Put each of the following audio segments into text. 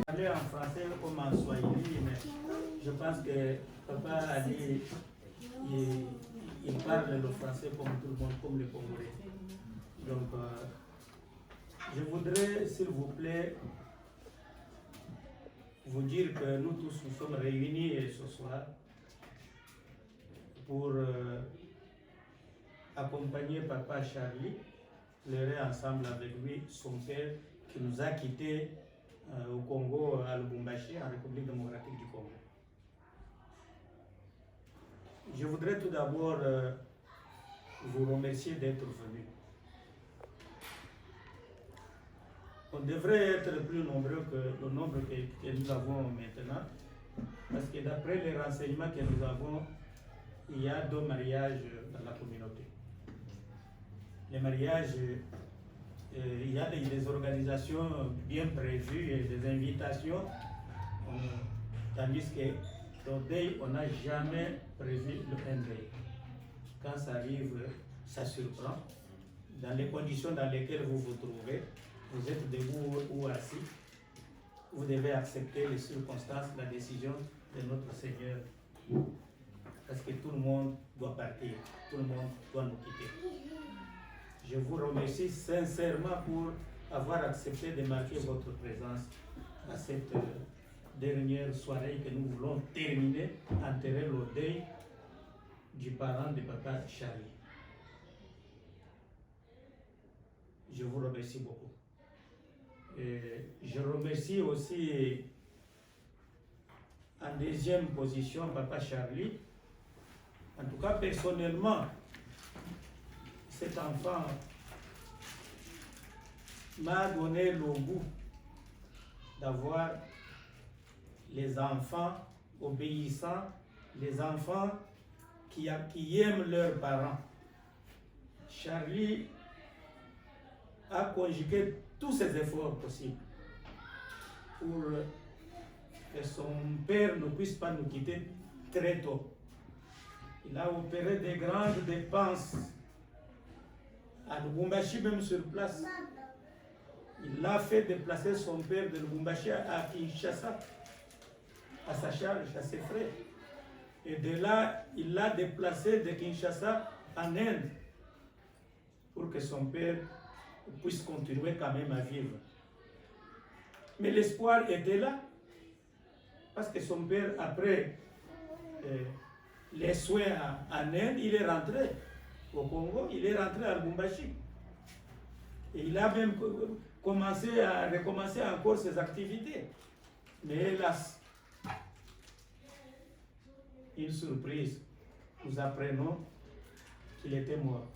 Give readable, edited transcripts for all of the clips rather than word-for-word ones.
Parler en français comme en swahili, mais je pense que Papa Ali, il parle le français comme tout le monde, comme les Congolais. Donc, je voudrais, s'il vous plaît, vous dire que nous tous nous sommes réunis ce soir pour accompagner Papa Charlie, pleurer ensemble avec lui son père qui nous a quittés au Congo, à Lubumbashi, en République démocratique du Congo. Je voudrais tout d'abord vous remercier d'être venus. On devrait être plus nombreux que le nombre que nous avons maintenant, parce que d'après les renseignements que nous avons, il y a 2 mariages dans la communauté. Les mariages, il y a des organisations bien prévues et des invitations, tandis que le deuil, on n'a jamais prévu un deuil. Quand ça arrive, ça surprend. Dans les conditions dans lesquelles vous vous trouvez, vous êtes debout ou assis, vous devez accepter les circonstances, la décision de notre Seigneur. Parce que tout le monde doit partir, tout le monde doit nous quitter. Je vous remercie sincèrement pour avoir accepté de marquer votre présence à cette dernière soirée que nous voulons terminer, enterrer le deuil du parent de Papa Charlie. Je vous remercie beaucoup. Et je remercie aussi en deuxième position Papa Charlie. En tout cas, personnellement, cet enfant m'a donné le goût d'avoir les enfants obéissants, les enfants qui aiment leurs parents. Charlie a conjugué tous ses efforts possibles pour que son père ne puisse pas nous quitter très tôt. Il a opéré des grandes dépenses à Lubumbashi, même sur place. Il a fait déplacer son père de Lubumbashi à Kinshasa, à sa charge, à ses frais. Et de là, il l'a déplacé de Kinshasa en Inde pour que son père puisse continuer quand même à vivre. Mais l'espoir était là, parce que son père, après les soins en Inde, il est rentré au Congo, il est rentré à Lubumbashi. Et il a même recommencé encore ses activités. Mais hélas, une surprise, nous apprenons qu'il était mort.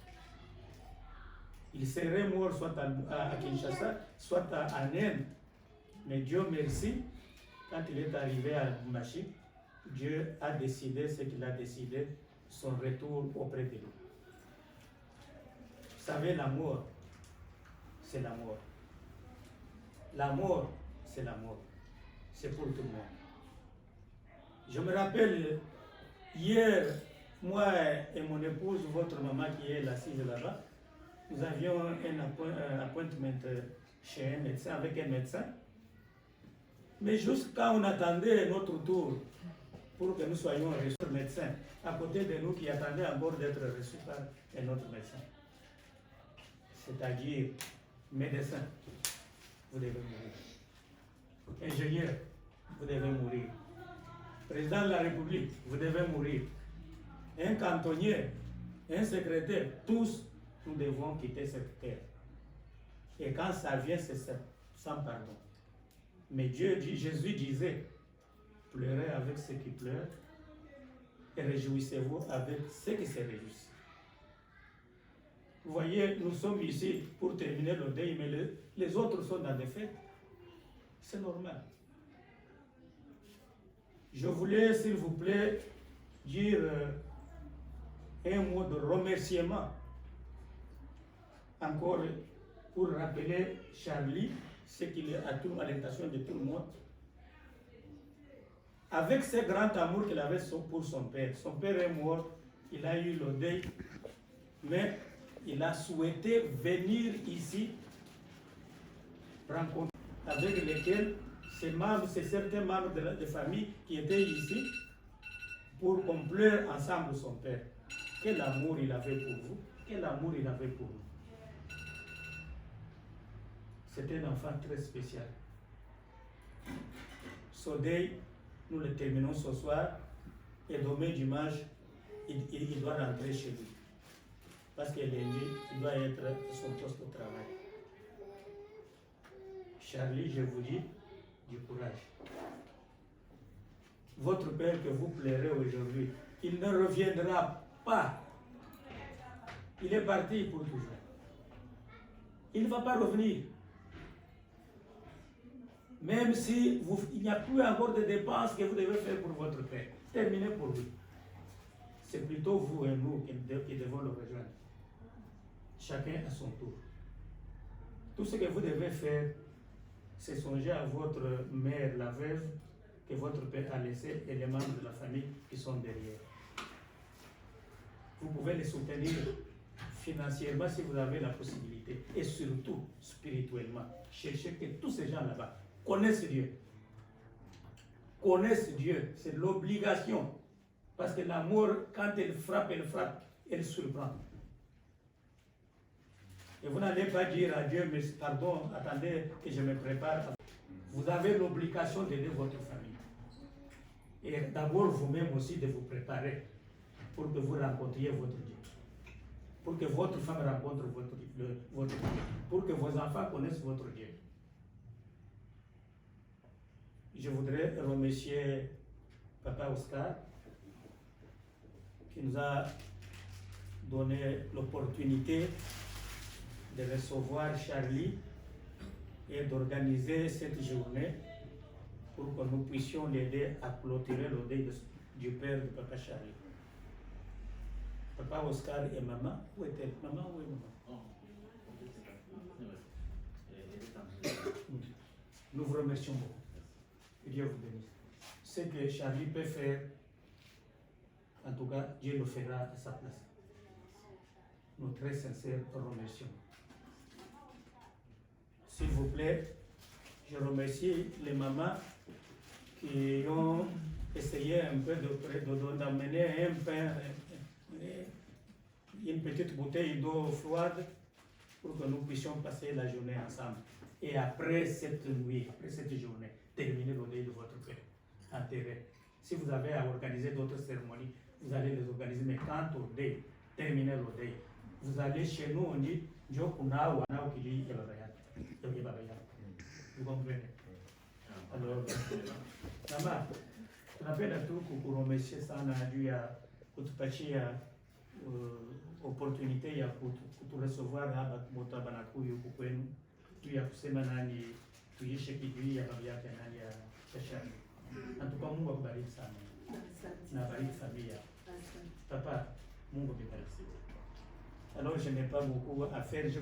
Il serait mort soit à Kinshasa, soit en Inde. Mais Dieu merci, quand il est arrivé à Lubumbashi, Dieu a décidé ce qu'il a décidé, son retour auprès de lui. Vous savez, la mort, c'est la mort. La mort, c'est la mort. C'est pour tout le monde. Je me rappelle, hier, moi et mon épouse, votre maman qui est assise là-bas, nous avions un appointment chez un médecin, avec un médecin. Mais juste quand on attendait notre tour pour que nous soyons reçus, le médecin à côté de nous qui attendait encore d'être reçu par un autre médecin. C'est-à-dire, médecin, vous devez mourir. Ingénieur, vous devez mourir. Président de la République, vous devez mourir. Un cantonnier, un secrétaire, tous, nous devons quitter cette terre. Et quand ça vient, c'est sans pardon. Mais Jésus disait, pleurez avec ceux qui pleurent et réjouissez-vous avec ceux qui se réjouissent. Vous voyez, nous sommes ici pour terminer le deuil, mais les autres sont dans des fêtes. C'est normal. Je voulais, s'il vous plaît, dire un mot de remerciement encore pour rappeler Charlie ce qu'il est à l'intention de tout le monde. Avec ce grand amour qu'il avait pour son père. Son père est mort, il a eu le deuil, mais il a souhaité venir ici rencontrer avec lesquels ces membres, c'est certains membres de la famille qui étaient ici pour qu'on pleure ensemble son père. Quel amour il avait pour vous, quel amour il avait pour nous. C'était un enfant très spécial. Ce deuil, nous le terminons ce soir et demain dimanche, il doit rentrer chez lui. Parce que lundi, il doit être à son poste de travail. Charlie, je vous dis, du courage. Votre père que vous pleurez aujourd'hui, il ne reviendra pas. Il est parti pour toujours. Il ne va pas revenir. Même si il n'y a plus encore de dépenses que vous devez faire pour votre père. Terminez pour lui. C'est plutôt vous et nous qui devons le rejoindre. Chacun à son tour. Tout ce que vous devez faire, c'est songer à votre mère, la veuve, que votre père a laissé et les membres de la famille qui sont derrière. Vous pouvez les soutenir financièrement si vous avez la possibilité et surtout spirituellement. Cherchez que tous ces gens là-bas connaissent Dieu. Connaissent Dieu, c'est l'obligation. Parce que l'amour, quand elle frappe, elle surprend. Et vous n'allez pas dire à Dieu, mais pardon, attendez que je me prépare. Vous avez l'obligation d'aider votre famille. Et d'abord vous-même aussi de vous préparer pour que vous rencontriez votre Dieu. Pour que votre femme rencontre votre Dieu. Pour que vos enfants connaissent votre Dieu. Je voudrais remercier Papa Oscar qui nous a donné l'opportunité de recevoir Charlie et d'organiser cette journée pour que nous puissions l'aider à clôturer le deuil du père de Papa Charlie. Papa Oscar et maman, où est-elle? Maman, où est maman? Nous vous remercions beaucoup. Que Dieu vous bénisse. Ce que Charlie peut faire, en tout cas, Dieu le fera à sa place. Nous très sincères remercions. S'il vous plaît, je remercie les mamans qui ont essayé un peu d'amener un pain, une petite bouteille d'eau froide pour que nous puissions passer la journée ensemble. Et après cette nuit, après cette journée, terminer le deuil de votre père, enterrer. Si vous avez à organiser d'autres cérémonies, vous allez les organiser, mais quant au deuil, terminer le deuil, vous allez chez nous, on dit, vous comprenez? Alors, Nama, tunapenda tu kukuromesia sana juu ya kutupatia opportunité ya kuturecevoir hapa Motabanakuyu huku kwenu, juu ya kusema nani tuishe kijui ya baba yake nani ya Shashani. Natuka Mungu akubariki sana. Na bariki familia. Papa, Mungu akubariki. Alors je n'ai pas beaucoup à faire. Je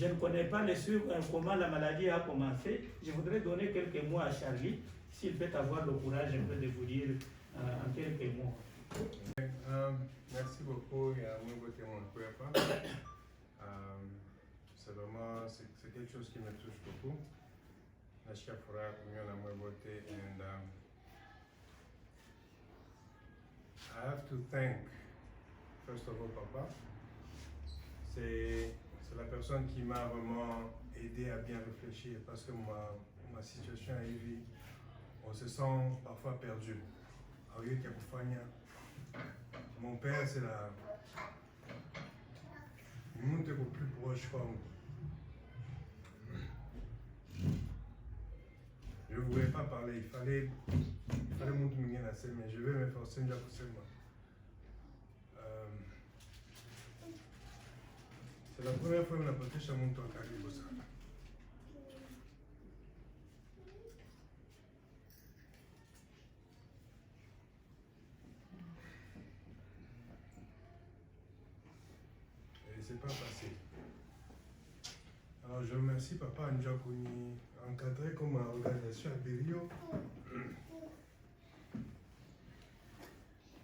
ne connais pas comment la maladie a commencé. Je voudrais donner quelques mots à Charlie, s'il peut avoir le courage un peu de vous dire en quelques mots. Merci beaucoup et à mon côté mon frère. C'est vraiment c'est quelque chose qui me touche beaucoup. Nashika furaha kumiona mwevote and I have to thank first of all Papa. C'est la personne qui m'a vraiment aidé à bien réfléchir parce que ma situation est vie. On se sent parfois perdu. Mon père, c'est la. Il monte au plus proche comme. Je ne voulais pas parler, il fallait monter la scène, mais je vais m'efforcer déjà pour moi. C'est la première fois que je n'ai pas fait mon tour à Karibo. Et c'est pas passé. Alors je remercie Papa Njakuni, encadré comme organisation à Berio.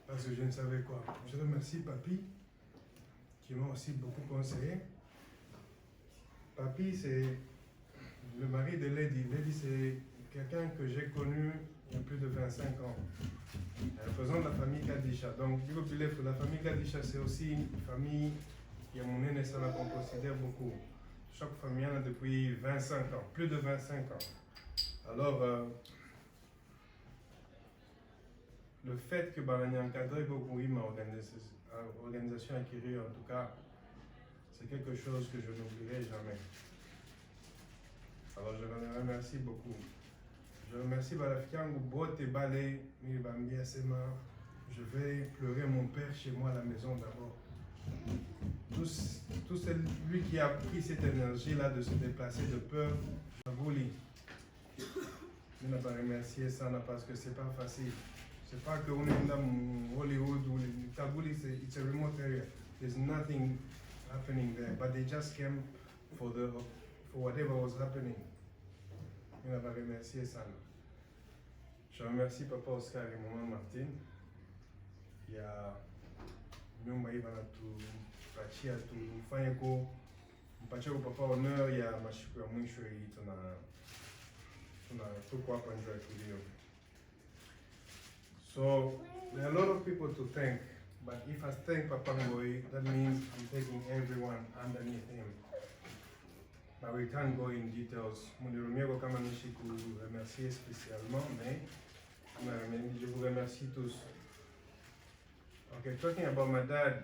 Parce que je ne savais quoi. Je remercie Papi, qui m'a aussi beaucoup conseillé. Papi, c'est le mari de Lady. Lady, c'est quelqu'un que j'ai connu il y a plus de 25 ans. Elle représente la famille Kadisha. Donc, la famille Kadisha, c'est aussi une famille qui a mon naissance qu'on considère beaucoup. Chaque famille en a depuis 25 ans, plus de 25 ans. Alors, le fait que Barani a encadré beaucoup ma organisation Akiri, en tout cas, c'est quelque chose que je n'oublierai jamais. Alors, je le remercie beaucoup. Je remercie Balafikango, Bote et Balé, Mibambi Asema. Je vais pleurer mon père chez moi à la maison d'abord. Tout celui qui a pris cette énergie-là de se déplacer de peur, Jabouli. Je n'ai pas remercié ça parce que c'est pas facile. C'est pas que on est dans Hollywood ou Kabouli, it's a remote area. There's nothing happening there, but they just came for whatever was happening. Je n'ai pas remercié ça. Je remercie Papa Oscar et Maman Martine. Il y a nyumba hii wanatupatia tufanye mpatie kwa Papa honneur ya mashiku ya mwisho hii tuko hapa nje ya tulio. So there are a lot of people to thank, but if I thank Papa Ngoi, that means I'm taking everyone underneath him. But we can't go in details. Munirumiego kama nishi ku remercier spécialement, mais je vous remercie tous. Okay, talking about my dad,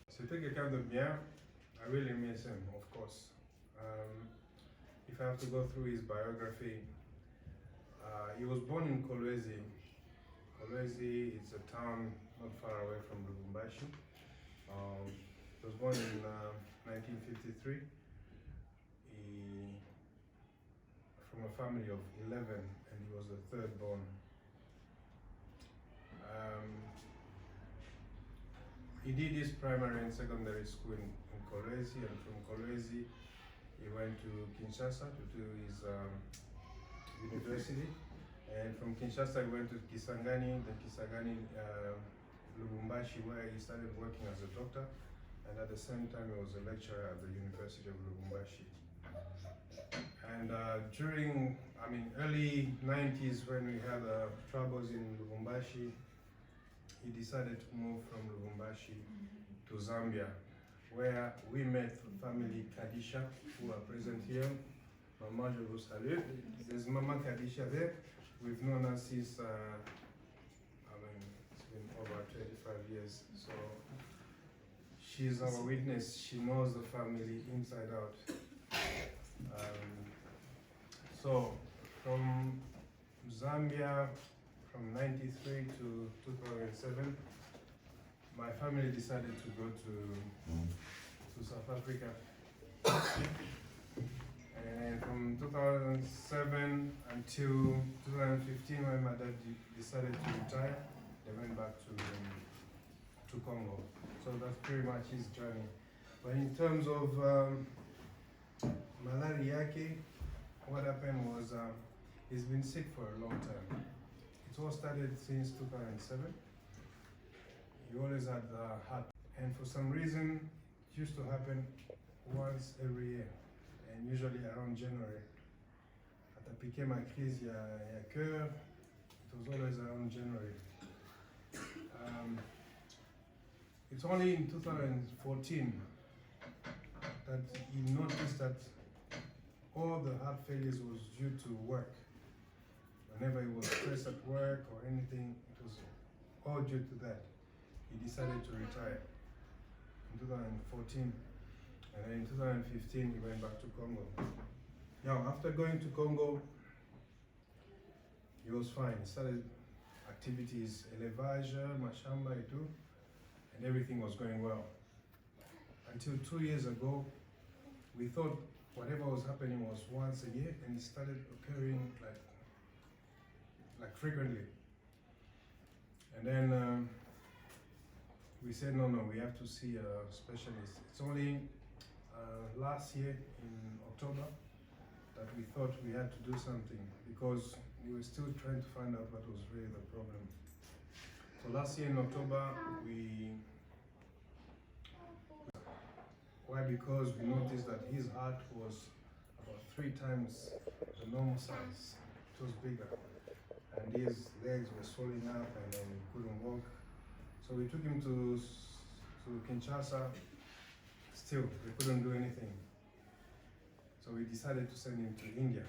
c'était quelqu'un de bien. I really miss him, of course. If I have to go through his biography, he was born in Kolwezi. Kolwezi is a town not far away from Lubumbashi. He was born in 1953. From a family of 11, and he was the third born. He did his primary and secondary school in Kolwezi, and from Kolwezi he went to Kinshasa to do his university, and from Kinshasa he went to Kisangani, Lubumbashi, where he started working as a doctor, and at the same time he was a lecturer at the University of Lubumbashi. And during, early 90s, when we had troubles in Lubumbashi, he decided to move from Lubumbashi to Zambia, where we met family Kadisha, who are present here. Mama, je vous salue. There's Mama Kadisha there. We've known her since, it's been over 25 years. So she's our witness. She knows the family inside out. So from Zambia, from 93 to 2007, my family decided to go to South Africa. And from 2007 until 2015, when my dad decided to retire, they went back to Congo. So that's pretty much his journey. But in terms of Malari Yake, what happened was he's been sick for a long time. It all started since 2007. He always had heart, and for some reason, it used to happen once every year, and usually around January. At ma crise, il y a cœur. It was always around January. It's only in 2014 that he noticed that all the heart failures was due to work. Whenever he was stressed at work or anything, it was all due to that. He decided to retire in 2014, and then in 2015 he went back to Congo. Now, after going to Congo, he was fine. He started activities, élevage, mashamba et tout, and everything was going well. Until 2 years ago, we thought whatever was happening was once a year, and it started occurring like frequently. And then we said, no, we have to see a specialist. It's only last year in October that we thought we had to do something, because we were still trying to find out what was really the problem. So last year in October, why? Because we noticed that his heart was or 3 times the normal size. It was bigger. And his legs were swelling up and then he couldn't walk. So we took him to Kinshasa. Still, they couldn't do anything. So we decided to send him to India.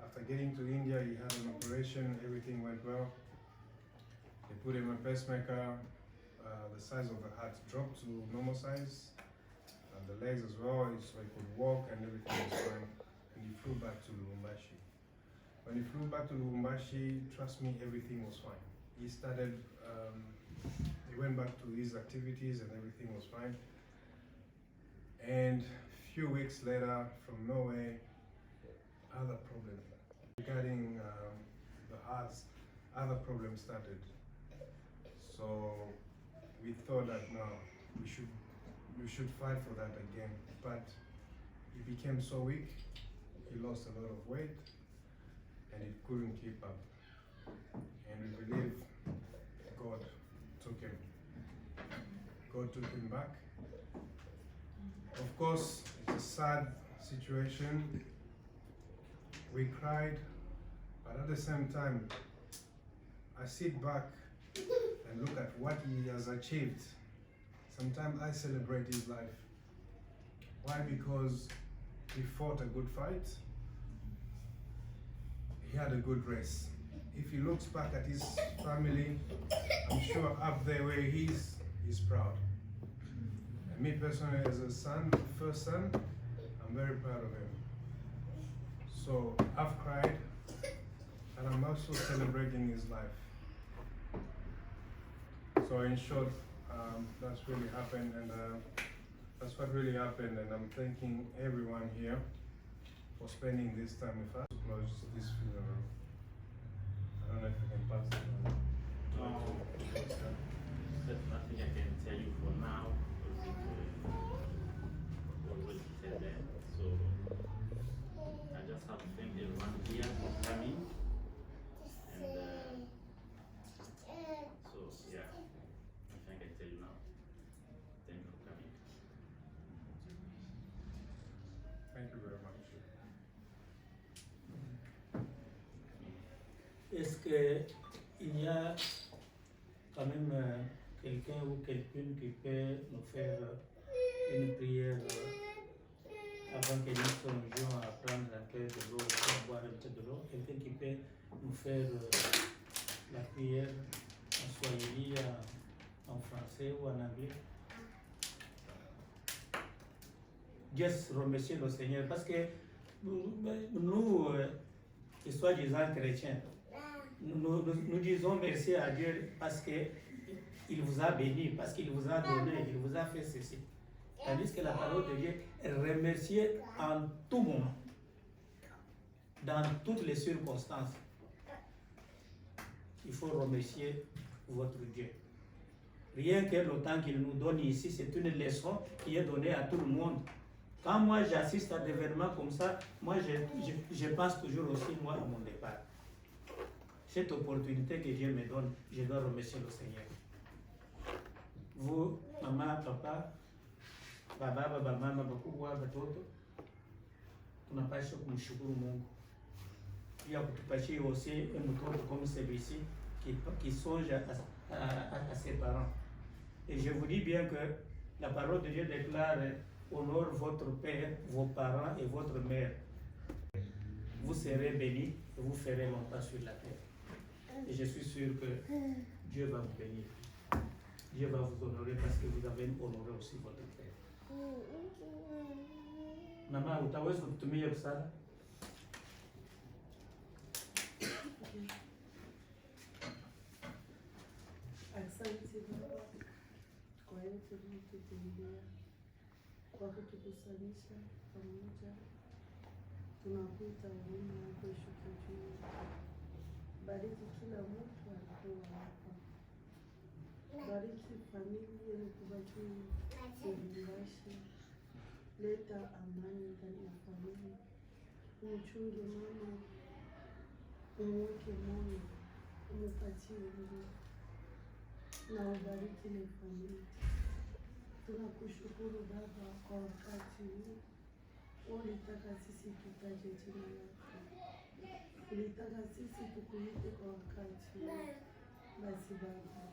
After getting to India, he had an operation, everything went well. They put him a pacemaker, the size of the heart dropped to normal size, and the legs as well, so he could walk and everything was fine. And he flew back to Lubumbashi. When he flew back to Lubumbashi, trust me, everything was fine. He started, he went back to his activities and everything was fine. And a few weeks later, from nowhere, other problems regarding the hearts, other problems started. So we thought that no, we should fight for that again. But he became so weak, he lost a lot of weight, and he couldn't keep up. And we believe God took him. God took him back. Of course, it's a sad situation. We cried, but at the same time, I sit back and look at what he has achieved. Sometimes I celebrate his life. Why? Because he fought a good fight. He had a good race. If he looks back at his family, I'm sure up there where he is, he's proud. And me personally, as a son, first son, I'm very proud of him. So I've cried, and I'm also celebrating his life. So in short, that's really happened, and that's what really happened. And I'm thanking everyone here for spending this time with us to close this funeral. I don't know if I can pass it on. There's nothing I can tell you for now. Already said that. So I just have to thank everyone here for coming. And so yeah, nothing I can tell you now. Thank you for coming. Thank you very much. Est-ce qu'il y a quand même quelqu'un ou quelqu'une qui peut nous faire une prière avant que nous songions à prendre un peu de l'eau, à boire un peu de l'eau? Quelqu'un qui peut nous faire la prière en swahili, en français ou en anglais? Juste remercier le Seigneur parce que nous qui soi-disant chrétiens, nous disons merci à Dieu parce qu'il vous a béni, parce qu'il vous a donné, il vous a fait ceci. Tandis que la parole de Dieu est remerciée en tout moment, dans toutes les circonstances. Il faut remercier votre Dieu. Rien que le temps qu'il nous donne ici, c'est une leçon qui est donnée à tout le monde. Quand moi j'assiste à des événements comme ça, moi je pense toujours aussi moi à mon départ. Cette opportunité que Dieu me donne, je dois remercier le Seigneur. Vous, maman, papa, baba, mama, bakubwa, batoto, tunapaswa kumshukuru Mungu. Pia kutupatia aussi un mtoto comme celui-ci qui songe à ses parents. Et je vous dis bien que la parole de Dieu déclare: honore votre père, vos parents et votre mère. Vous serez bénis et vous ferez longtemps sur la terre. Et je suis sûr que Dieu va vous bénir. Dieu va vous honorer parce que vous avez honoré aussi votre père. Maman, utaweza kutumia msala? Asante Baba kwa yote uliyotutendea, kwa kutukusanyisha pamoja. Tunakuita huruma yako ishuke juu. Bariki kila mtu alikuwa hapa. Bariki familia yenye kubaki Lubumbashi. Leta amani ndani ya familia. Umchunge mama, umweke moyo, umupatie nguvu na ubariki ile familia. Tunakushukuru Baba kwa wakati huu ulitaka sisi tutaje jina lako, ulitaka sisi tukuite kwa wakati. Basi Baba,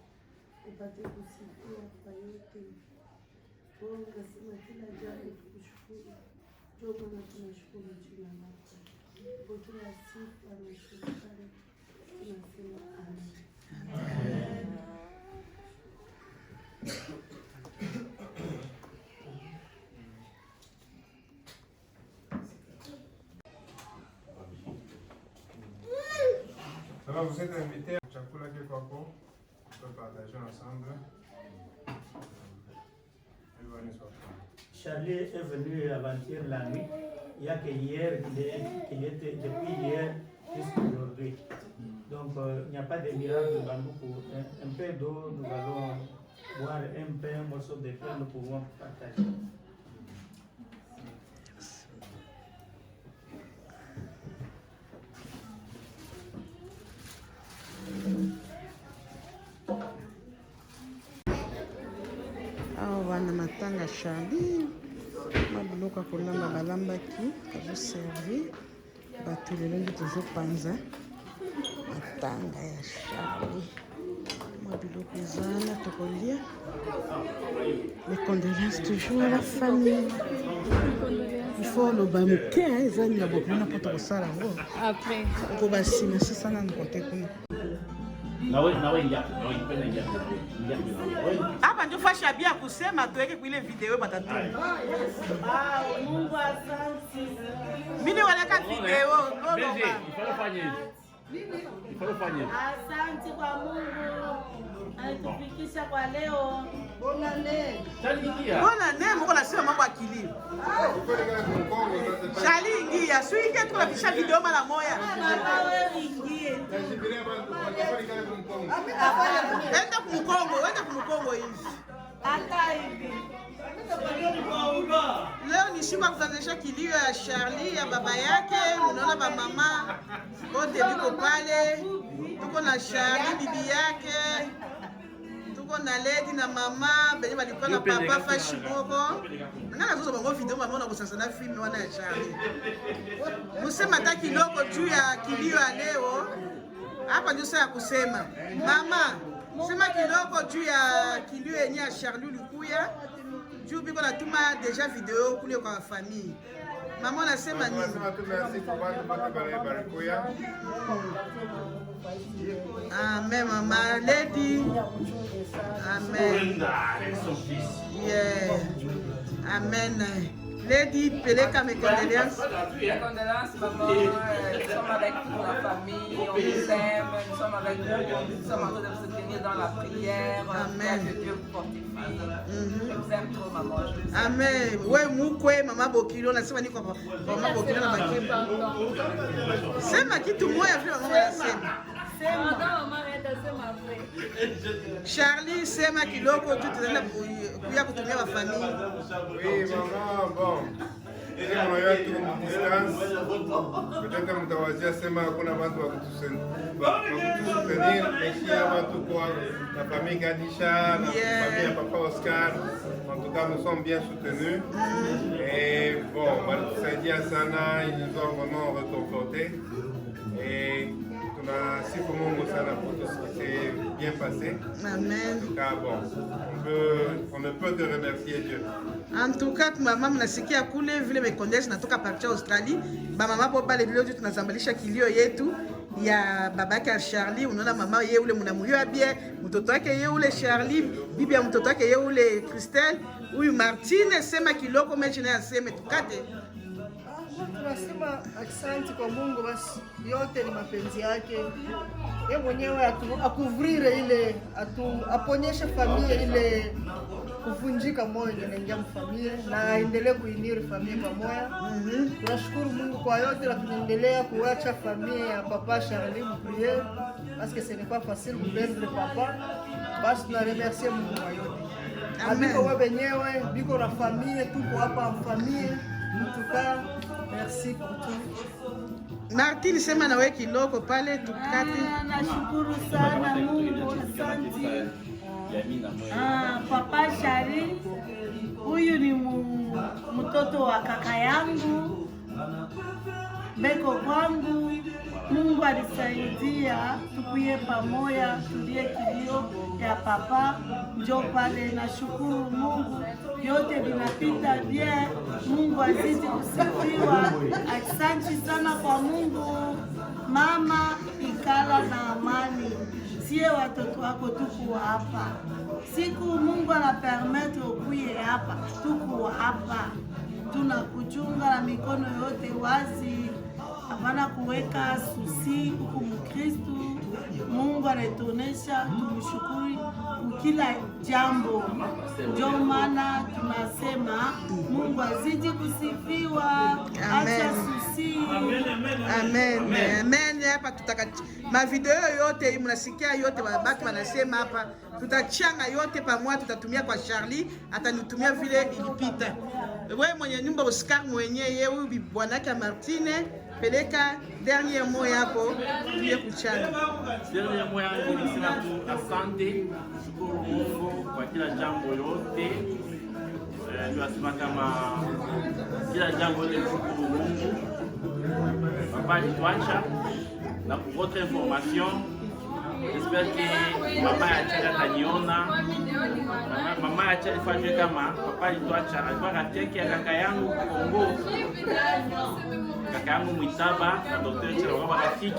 upate kusifiwa kwa yote. Wewe unasema kila jambo tukushukuru, ndio maana tunashukuru jina lako. Kwa kila sifa na shukrani tunasema amen. Alors vous êtes invités à chakula kiko, on peut partager ensemble. Charlie est venu avant-hier la nuit. Il n'y a que hier qu'il était, depuis hier jusqu'à aujourd'hui. Donc il n'y a pas de miracle de bambou. Un peu d'eau, nous allons boire un peu, un morceau de pain, nous pouvons partager. Wana matanga Charlie mabiloko kolamba balambaki kazo servi bato lelo nde tozopanza matanga ya Charlie mabiloko ezana tokolia. Les condoléances toujours à la famille. Il faut le bamuke ezani na bokuna poto kosala ngo après ko basima sisa na côté kuna. Hapa ndio fasha bia kusema tuweke kwa ile video batatu. Mungu asante. Mimi waleka video Asante kwa Mungu. Alitufikisha kwa leo. Bona ne. Bona ne mko nasema mambo ya kilio. Shali ingia, suingie tunapisha video mara moja. Mama wewe ingie. Enda kumkongo hivi. Hata hivi. Leo ni siku ya kutanisha kilio ya Charlie ya baba yake. Unaona ba mama wote biko pale. Tuko na Charlie bibi yake. Tuko na Lady na mama benye balikuwa na papa Fashiboko. Ngana zozo bango video mama na kusasa na film wana ya Charlie. Musema hata kiloko juu ya kilio ya leo. Hapa ndio sasa kusema. Mama, sema kiloko juu ya kilio yenye ya Charlie ulikuya. Juu biko natuma deja video kule kwa famille. Mama nasema nini? Nasema tu merci kwa watu wote barikuya. Amen, mama Lady. Amen. Yeah. Amen. Lady, peleka mes condoléances. Mes condoléances, maman. Nous sommes avec toute la famille, on vous aime, nous sommes avec vous, nous sommes en train de vous soutenir dans la prière. Amen. Que Dieu vous fortifie. Je vous aime trop, maman. Amen. Ouais, mukwe, mama Bokilo, nasema niko kwa mama Bokilo na makibu. Sema kitu moja vile mama anasema. Charlie, sema kiloko tu tunaenda kuya kutumia wa famille. Oui, maman, bon. Kama yetu distance. Peut-être mtawazia sema hakuna watu wa kutusenir, mais watu kwa la famille Gadisha, la famille Papa Oscar. En tout cas, nous sommes bien soutenus. Et bon, Malkusaidia Sana, ils nous ont vraiment reconfortés. Et tunasifu Mungu sana pour tout ce qui s'est bien passé. Amen. En tout cas, bon, on ne peut que remercier Dieu. En tout cas, mama mnasikia kule vile mekondesha natoka partia Australie. Ba mama po pale vile tunazambalisha kilio yetu ya babake ya Charlie. Unaona mama yeye ule mnamuyo bien, mtoto wake yeye ule Charlie, bibi ya mtoto wake yeye ule Christelle, huyu Martine sema kiloko mechi na aseme tukate. Tunasema asante kwa Mungu, basi yote ni mapenzi yake. Yeye mwenyewe akuvrire ile aponyeshe familia ile kuvunjika moyo inaingia mfamilia na aendelee kuiniri familia pamoja. Tunashukuru Mungu kwa yote na tunaendelea kuacha familia ya Papa Charlie prier parce que ce n'est pas facile de perdre le papa. Basi tunaremercier Mungu kwa yote. Amen. Biko wewe wenyewe, biko na familia, tuko hapa familia. Mtuka, merci pour tout. Martine sema na wewe kiloko pale tukate. Nashukuru sana Mungu, asante. Papa Charlie, huyu ni mtoto watoto wa kaka yangu beko kwangu. Mungu alisaidia tukuye pamoja, tulie kilio ya papa, njo pale. Nashukuru Mungu, yote vinapita bien. Mungu azidi kusifiwa. Asante sana kwa Mungu. Mama, ikala na amani. Sie watoto wako tuko hapa. Siku Mungu anapermettre ukuye hapa, tuko hapa. Tunakuchunga na mikono yote wazi. Hapana kuweka susi huku Mkristu. Mungu anatuonesha tumshukuru kila jambo. Ndio maana tunasema Mungu azidi kusifiwa. Acha susi. Amen. Amen. Hapa tutaka mavideo yote mnasikia yote wabaki wanasema hapa, tutachanga yote pamoja, tutatumia kwa Charlie, atanitumia vile ilipita. Wewe mwenye nyumba Oscar mwenyewe huyu bwanake Martine, peleka dernier mot yako tuye kuchana. Dernier mot yangu ni sema tu asante, shukuru Mungu kwa kila jambo yote. Tunasema kama kila jambo yote shukuru Mungu. Papa alituacha na pour votre information, j'espère que mama acha ataniona. Mama acha ifanye kama papa alituacha, alikuwa kateke ya kaka yangu Kongo. Kaka yangu Mwitaba na Dr. Chelo kama rafiki.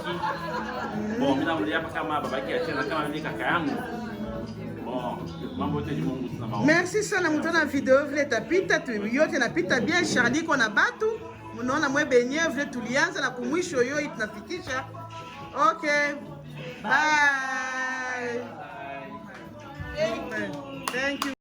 Bon, mimi namlia hapa kama babaki achana kama vile kaka yangu. Bon, mambo yote ni Mungu tunamaomba. Merci sana mtona video vile tapita tu yote napita bien. Charlie kona batu mnaona mwe benye vile tulianza na kumwisho yote tunafikisha. Okay. Bye. Thank you.